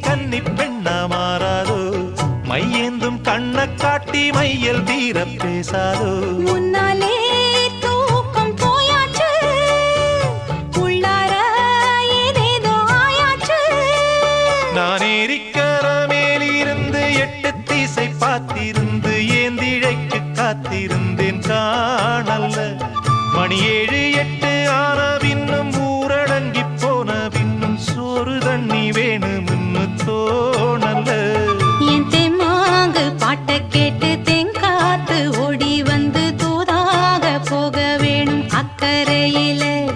கன்னி பெண்ணா மாறாதோ மையேந்தும் கண்ண காட்டி மையல் தீர பேசாதோ முன்னாலே தூக்கம் போயாச்சு உள்ளார ஏதேதோ ஆயாச்சு நான் ஏரிக்கர மேலிருந்து 8 திசை பார்த்திருந்து ஏந்திழைக்கு காத்திருந்தேன் காணல்ல மணியே